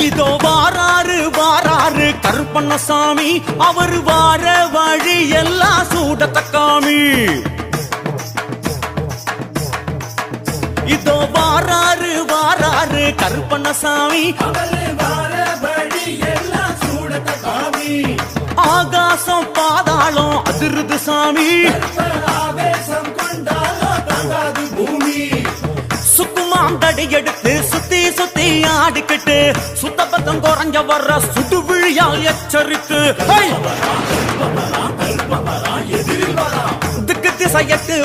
இதோ வாராரு வாராரு கருப்பண்ணசாமி, அவர் வார வழி எல்லாம் சூடத்தக்காமி. இதோ வாராரு வாராரு கருப்பண்ணசாமி, ஆகாசம் பாதாளம் அதிருது சாமி. சுக்குமாந்தடி எடுத்து சுத்தி சுத்தி ஆடிக்கிட்டு சுத்தபத்தம் குறைஞ்ச வர்ற சுடு விழியால் எச்சரித்து திக்கு திசையட்டு